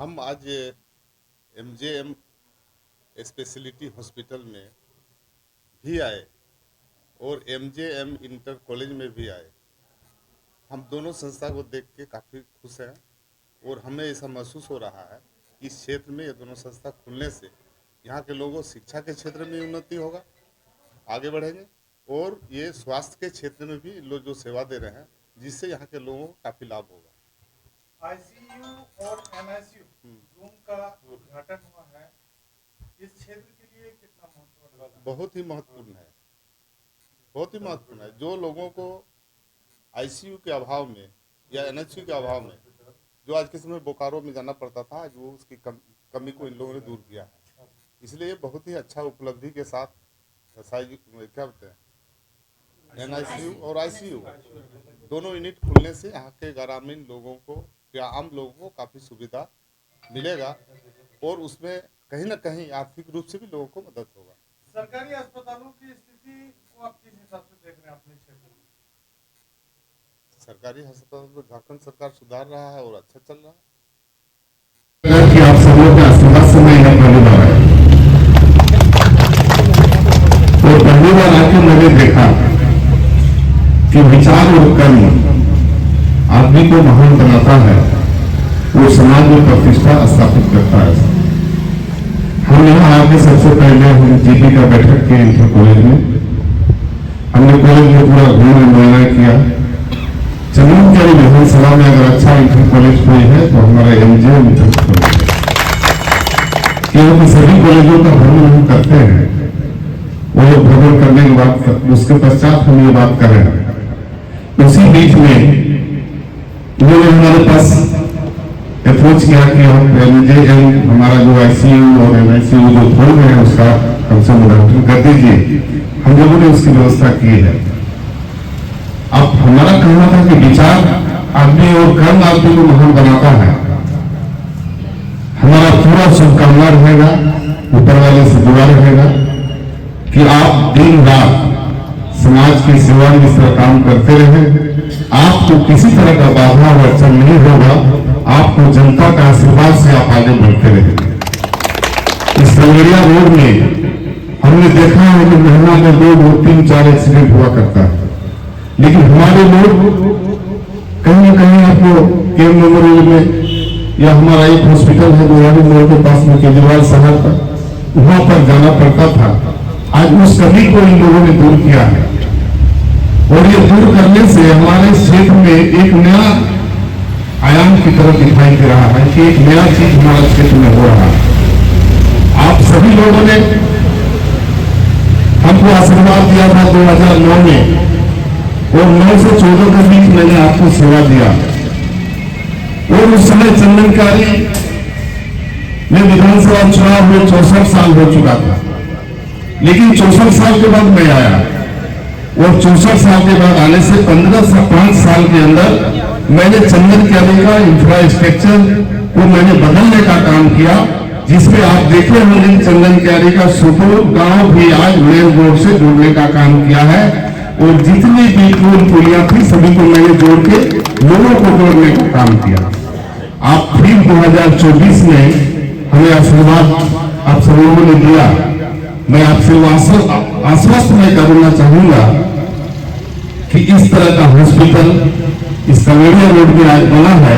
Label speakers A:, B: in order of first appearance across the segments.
A: हम आज MJM speciality hospital में भी आए और एमजेएम इंटर कॉलेज में भी आए। हम दोनों संस्था को देख के काफ़ी खुश हैं और हमें ऐसा महसूस हो रहा है कि इस क्षेत्र में ये दोनों संस्था खुलने से यहाँ के लोगों शिक्षा के क्षेत्र में उन्नति होगा, आगे बढ़ेंगे और ये स्वास्थ्य के क्षेत्र में भी लोग जो सेवा दे रहे हैं जिससे यहाँ के लोगों को काफ़ी लाभ होगा।
B: आईसीयू और एनआईसीयू रूम का उद्घाटन हुआ है, इस क्षेत्र के लिए कितना महत्वपूर्ण है?
A: बहुत ही महत्वपूर्ण है, बहुत ही महत्वपूर्ण है। जो लोगों को आईसीयू के अभाव में या एनआईसीयू के अभाव में जो आज के समय बोकारो में जाना पड़ता था, आज वो उसकी कमी को इन लोगों ने दूर किया है। इसलिए बहुत ही अच्छा उपलब्धि के साथ क्या बोलते हैं एनआईसीयू और आईसीयू दोनों यूनिट खुलने से यहाँ के ग्रामीण लोगों को या आम लोगों को काफ़ी सुविधा मिलेगा और उसमें कहीं ना कहीं आर्थिक रूप से भी लोगों को मदद होगा।
B: सरकारी अस्पतालों की स्थिति को आप किस हिसाब से देख रहे हैं अपने क्षेत्र में?
A: सरकारी अस्पताल में झारखंड सरकार सुधार रहा है और अच्छा चल रहा है।
C: कि आप सब लोग आशीर्वाद से मैं यहाँ पहली बार आया और पहली बार आके मैंने देखा कि विचार और कर्म आदमी को महान बनाता है, वो समाज में प्रतिष्ठा स्थापित करता है। हम यहाँ आके सबसे पहले हम जीपी का बैठक किए इंटर कॉलेज में। हमने कॉलेज में पूरा घूमने मुआयना किया। चंदनकारी विधानसभा में अगर अच्छा इंटर कॉलेज कोई है तो हमारा एमजेएम इंटर कॉलेज है, क्योंकि सभी कॉलेजों का भ्रमण हम करते हैं। वो लोग भ्रमण करने के बाद उसके पश्चात हम ये बात कर रहे हैं। उसी बीच में उन्होंने हमारे पास अप्रोच किया कि हम एमजेएम हमारा जो आईसीयू और एनआईसीयू जो खोल रहे हैं उसका कम से कम उद्घाटन कर दीजिए। हम लोगों ने उसकी व्यवस्था की है। अब हमारा कहना था कि विचार आदमी और कर्म आदमी को महान बनाता है। हमारा पूरा शुभकामना रहेगा, ऊपर वाले से दुआ रहेगा कि आप दिन रात समाज की सेवा में इस तरह काम करते रहे। आपको किसी तरह का बाधा और अड़चन नहीं होगा। आपको जनता का आशीर्वाद से आप आगे बढ़ते रहे। इस संगरिया रोड में हमने देखा है कि महीना में 2-3-4 एक्सीडेंट हुआ करता है, लेकिन हमारे लोग कहीं ना कहीं आपको केम मेमोरियल में या हमारा एक हॉस्पिटल है गोयारी मोड़ के पास में केजरीवाल साहब का, वहां पर जाना पड़ता था। आज उस कमी को इन लोगों ने दूर किया है और ये दूर करने से हमारे क्षेत्र में एक नया आयाम की तरफ दिखाई दे रहा है कि एक नया चीज हमारे क्षेत्र में हो रहा है। आप सभी लोगों ने हमको आशीर्वाद दिया था 2009 में और 9 से 14 के बीच मैंने आपको सेवा दिया और उस समय चंदनकारी में विधानसभा चुनाव में 64 साल हो चुका था, लेकिन 64 साल के बाद मैं आया और 64 साल के बाद आने से 5 साल के अंदर मैंने चंदनकारी का इंफ्रास्ट्रक्चर को मैंने बदलने का काम किया, जिसमें आप देखे होंगे चंदनकारी का सुपुर गांव भी आज मेन रोड से जोड़ने का काम किया है और जितनी भी पुल पुलियां थी सभी को मैंने जोड़ के लोगों को जोड़ने का काम किया। आप फिर 2024 में हमें आशीर्वाद आप सब लोगों ने दिया। मैं आपसे आश्वस्त मैं करना चाहूंगा कि इस तरह का हॉस्पिटल इस संगरिया रोड में आज बना है,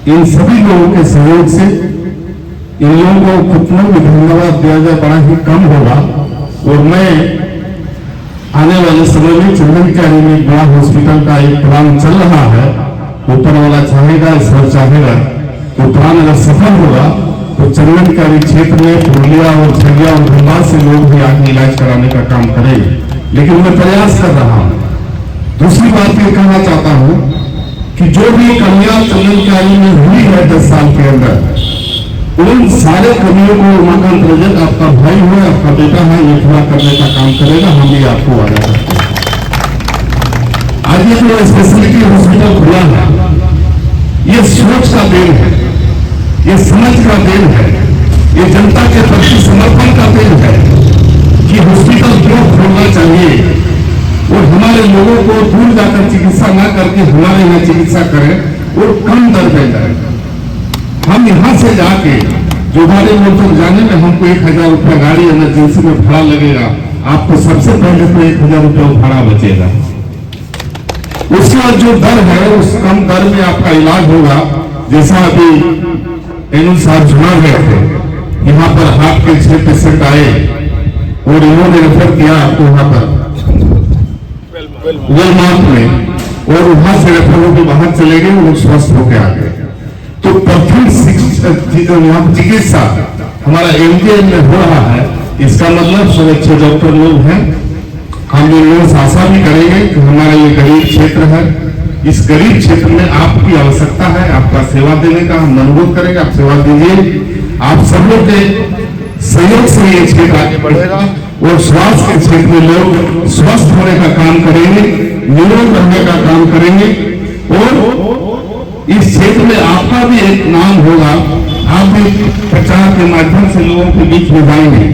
C: इन सभी लोगों के सहयोग से इन लोगों को कितना भी धन्यवाद दिया जाए बड़ा ही कम होगा। और मैं आने वाले समय में चंदनकारी में बड़ा हॉस्पिटल का एक प्लान चल रहा है, ऊपर वाला चाहेगा ईश्वर चाहेगा, तो प्लान अगर सफल होगा तो चंदनकारी क्षेत्र में पुरुलिया और झरिया और धनबाद से लोग भी आगे इलाज कराने का काम करेंगे, लेकिन मैं प्रयास कर रहा हूं। दूसरी बात ये कहना चाहता हूं कि जो भी कमियां चंदनकारी में हुई है 10 साल के अंदर, उन सारे कमियों को उमाकांत रजक आपका भाई है, आपका बेटा है, ये पूरा करने का काम करेगा। हम भी आपको वादा करते हैं। आज ये जो स्पेशलिटी हॉस्पिटल खुला है, ये सोच का देन है, ये समझ का देन है, ये जनता के प्रति समर्पण का देन है कि हॉस्पिटल क्यों खोलना चाहिए और हमारे लोगों को दूर जाकर चिकित्सा न करके हमारे यहाँ चिकित्सा करें और कम दर पे जाए। हम यहाँ से जाके जोधारी मोड़ तक जाने में हमको 1000 रुपया गाड़ी इमरजेंसी में भाड़ा लगेगा, आपको सबसे पहले तो 1000 रुपया भाड़ा बचेगा। उसके बाद जो दर है उस कम दर में आपका इलाज होगा। जैसा अभी एनु साहब सुना गए थे, यहाँ पर हार्ट के 6 पेशेंट आए और इन्होंने रेफर किया आपको वहां पर वेलमार्क में, और वहां से रेफर होकर बाहर चले गए, वो स्वस्थ होकर आ गए। तो प्रथम चिकित्सा हमारा एमजीएम में हो रहा है, इसका मतलब सब अच्छे डॉक्टर लोग हैं। हम लोग आशा भी करेंगे कि हमारा ये गरीब क्षेत्र है, इस गरीब क्षेत्र में आपकी आवश्यकता है, आपका सेवा देने का हम अनुरोध करेंगे, आप सेवा दीजिए। आप सब लोग के सहयोग से ये क्षेत्र आगे बढ़ेगा और स्वास्थ्य के क्षेत्र में लोग स्वस्थ होने का काम करेंगे, निरोग रहने का काम करेंगे और इस क्षेत्र में आपका भी एक नाम होगा। आप भी प्रचार के माध्यम से लोगों के बीच में जाएंगे।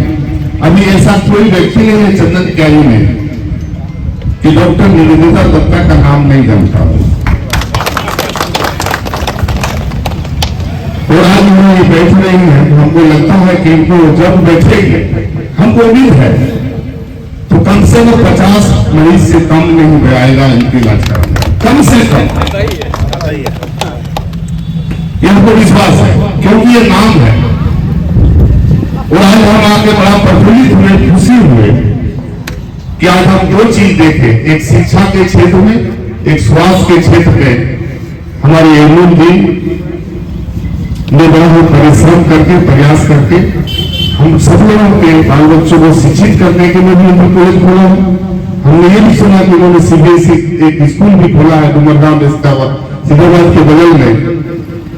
C: अभी ऐसा कोई व्यक्ति नहीं है चंदन कैली में कि डॉक्टर निवेदिता दत्ता का नाम नहीं जानता हो। और आज वो ये बैठ रही है, हमको लगता है कि इनको जब बैठेंगे, हमको उम्मीद है तो कम से कम 50 मरीज से कम नहीं आएगा इनके इलाज कराने, कम से कम। ये हमको विश्वास है क्योंकि ये नाम है। और आज हम आके बड़ा प्रफुल्लित हुए, खुशी हुए कि आज हम 2 चीज देखे, एक शिक्षा के क्षेत्र में, एक स्वास्थ्य के क्षेत्र में। हमारे एमएल जी ने बड़ा परिश्रम करके, प्रयास करके हम सब लोगों के बाल बच्चों को शिक्षित करने के लिए भी उन्होंने कॉलेज खोला है। हमने ये भी सुना कि उन्होंने सीबीएसई एक स्कूल भी खोला है डुमरगांव सिद्धाबाद के बगल में।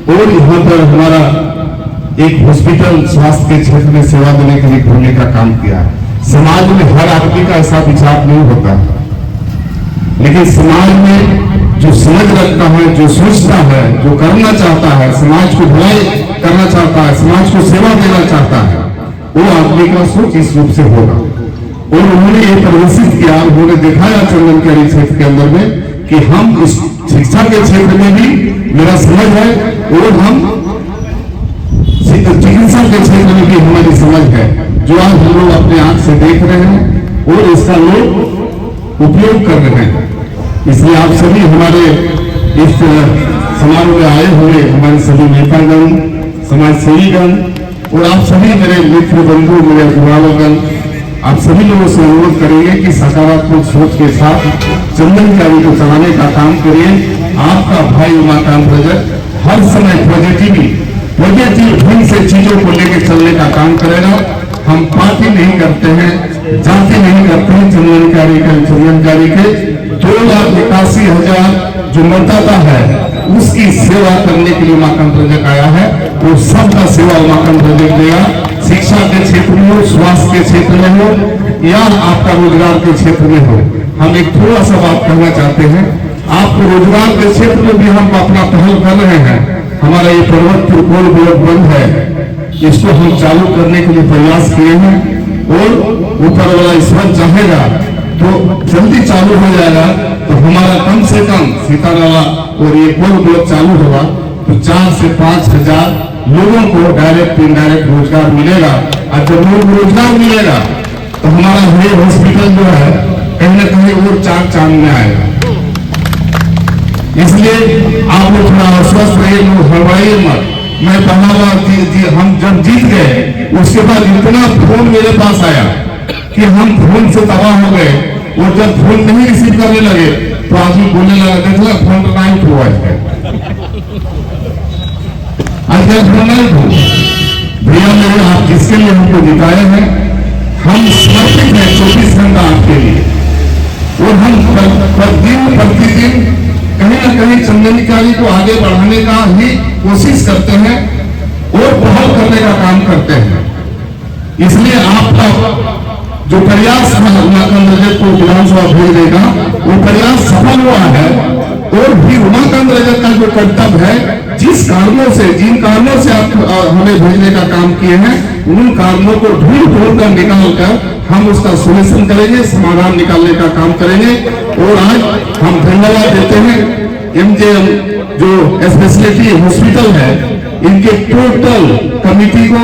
C: और यहाँ पर हमारा एक हॉस्पिटल स्वास्थ्य के क्षेत्र में सेवा देने के लिए खोलने का काम किया है। समाज में हर आदमी का ऐसा विचार नहीं होता, लेकिन समाज में जो समझ रखता है, जो सोचता है, जो करना चाहता है, समाज को भलाई करना चाहता है, समाज को सेवा देना चाहता है, वो आदमी का सोच इस रूप से होगा। और उन्होंने ये प्रदर्शित किया, उन्होंने दिखाया चंदन कैली क्षेत्र के अंदर में कि हम इस शिक्षा के क्षेत्र में भी मेरा समझ है और हम चिकित्सा के क्षेत्र में भी हमारी समझ है, जो आज हम लोग अपने आंख से देख रहे हैं और इसका लोग उपयोग कर रहे हैं। इसलिए आप सभी हमारे इस समारोह में आए हुए हमारे सभी नेतागण, समाज सेवीगण और आप सभी मेरे मित्र बंधु, मेरे अभिभावकगण, आप सभी लोगों से अनुरोध करेंगे कि सकारात्मक सोच के साथ चंदन कैली को चलाने का काम करिए। आपका भाई उमाकांत रजक हर समय पॉजिटिव ढंग से चीजों को लेकर चलने का काम करेगा। हम पार्टी नहीं करते हैं, जाति नहीं करते हैं। चंदन कैली के 2,81,000 जो मतदाता है उसकी सेवा करने के लिए उमाकांत रजक आया है। वो सबका सेवा उमाकांत रजक देगा, शिक्षा के क्षेत्र में हो, स्वास्थ्य के क्षेत्र में हो या आपका रोजगार के क्षेत्र में हो। हम एक थोड़ा सा बात कहना चाहते हैं, आपको रोजगार के क्षेत्र में भी हम अपना पहल कर रहे हैं। हमारा ये पर्वत त्रिकोण ब्लॉक बंद है, इसको हम चालू करने के लिए प्रयास किए हैं और ऊपर वाला ईश्वर चाहेगा तो जल्दी चालू हो जाएगा। तो हमारा कम से कम सीतारावा और ये कोल ब्लॉक चालू होगा तो 4 से 5 हजार लोगों को डायरेक्ट इनडायरेक्ट रोजगार मिलेगा। और जब लोग रोजगार मिलेगा तो हमारा ये हॉस्पिटल जो है कहीं न कहीं और 4 चांद में आएगा। इसलिए आप लोग थोड़ा आश्वस्त रहिए, लोग हड़बड़ाइए मत। मैं पहला बार हम जब जीत गए उसके बाद इतना फोन मेरे पास आया कि हम फोन से तबाह हो गए। और जब फोन नहीं रिसीव करने लगे तो आदमी बोलने लगा, देखो फोन नाइट हुआ है, आज फोन नाइट हो। भैया मेरे, आप जिसके लिए हमको जिताए हैं, हम समर्पित हैं 24 घंटा आपके लिए। और हम प्रतिदिन कहीं ना कहीं चंदन कैली को आगे बढ़ाने का ही कोशिश करते हैं और पहल करने का काम करते हैं। इसलिए आपका जो प्रयास उमाकांत रजक को विधानसभा भेज देगा, वो प्रयास सफल हुआ है। और भी उमाकांत रजक का जो कर्तव्य है, जिस कारणों से, जिन कारणों से आप हमें भेजने का काम किए हैं, उन कारणों को ढूंढ कर निकाल कर हम उसका सोल्यूशन करेंगे, समाधान निकालने का काम करेंगे। और आज हम धन्यवाद देते हैं एमजेएम जो स्पेशलिटी हॉस्पिटल है, इनके टोटल कमिटी को